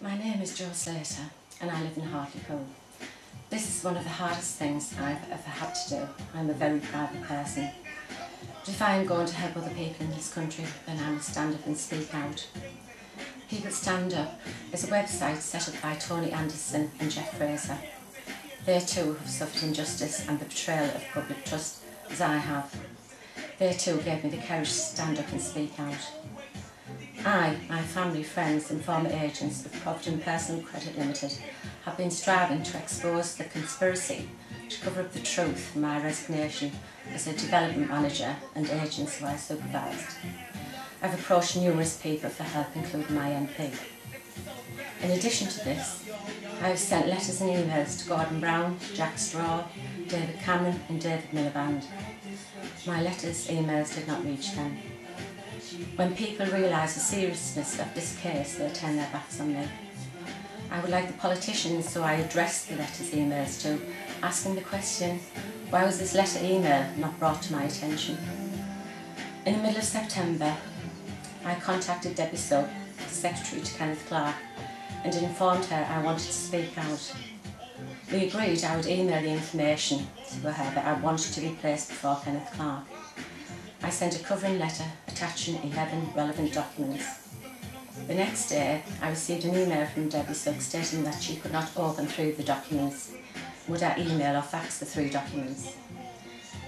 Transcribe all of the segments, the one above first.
My name is Slater and I live in Hartlepool. This is one of the hardest things I've ever had to do. I'm a very private person. But if I am going to help other people in this country, then I must stand up and speak out. People Stand Up is a website set up by Tony Anderson and Jeff Fraser. They too have suffered injustice and the betrayal of public trust as I have. They too gave me the courage to stand up and speak out. I, my family, friends and former agents of Provident Personal Credit Limited have been striving to expose the conspiracy to cover up the truth from my resignation as a development manager and agents who I supervised. I've approached numerous people for help, including my MP. In addition to this, I have sent letters and emails to Gordon Brown, Jack Straw, David Cameron and David Miliband. My letters, emails did not reach them. When people realise the seriousness of this case, they turn their backs on me. I would like the politicians who I addressed the letters, emails to, asking the question, why was this letter email not brought to my attention? In the middle of September, I contacted Debbie Sugg, Secretary to Kenneth Clarke, and informed her I wanted to speak out. We agreed I would email the information to her that I wanted to be placed before Kenneth Clarke. I sent a covering letter attaching 11 relevant documents. The next day, I received an email from Debbie Sugg stating that she could not open 3 of the documents. Would I email or fax the 3 documents?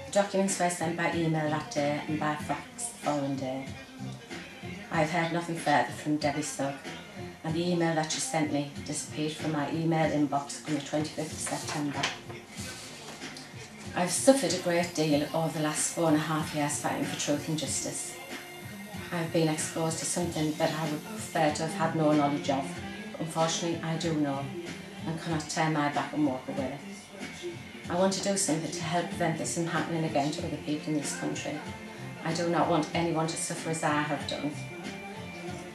The documents were sent by email that day and by fax the following day. I have heard nothing further from Debbie Sugg, and the email that she sent me disappeared from my email inbox on the 25th of September. I've suffered a great deal over the last 4.5 years fighting for truth and justice. I've been exposed to something that I would prefer to have had no knowledge of, but unfortunately I do know and cannot turn my back and walk away. I want to do something to help prevent this from happening again to other people in this country. I do not want anyone to suffer as I have done.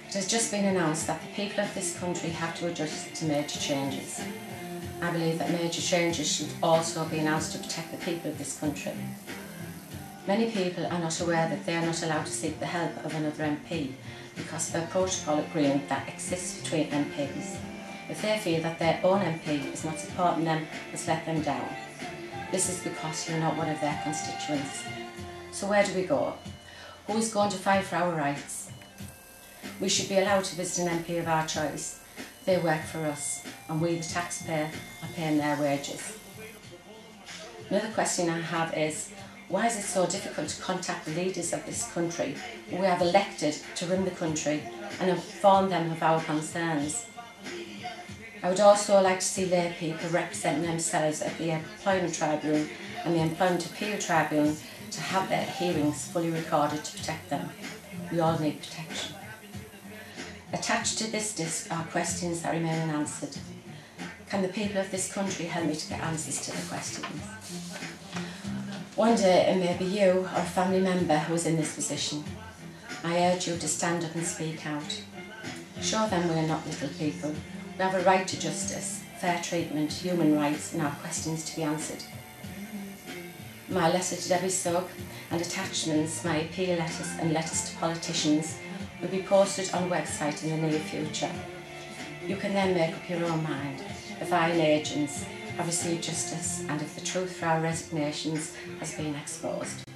It has just been announced that the people of this country have to adjust to major changes. I believe that major changes should also be announced to protect the people of this country. Many people are not aware that they are not allowed to seek the help of another MP because of a protocol agreement that exists between MPs. If they feel that their own MP is not supporting them, must let them down. This is because you're not one of their constituents. So where do we go? Who is going to fight for our rights? We should be allowed to visit an MP of our choice. They work for us, and we, the taxpayer, are paying their wages. Another question I have is, why is it so difficult to contact the leaders of this country who we have elected to run the country and inform them of our concerns? I would also like to see lay people representing themselves at the Employment Tribunal and the Employment Appeal Tribunal to have their hearings fully recorded to protect them. We all need protection. Attached to this disc are questions that remain unanswered. Can the people of this country help me to get answers to the questions? One day it may be you or a family member who is in this position. I urge you to stand up and speak out. Show them we are not little people. We have a right to justice, fair treatment, human rights and our questions to be answered. My letter to Debbie Sugg and attachments, my appeal letters and letters to politicians will be posted on the website in the near future. You can then make up your own mind if I and agents have received justice and if the truth for our resignations has been exposed.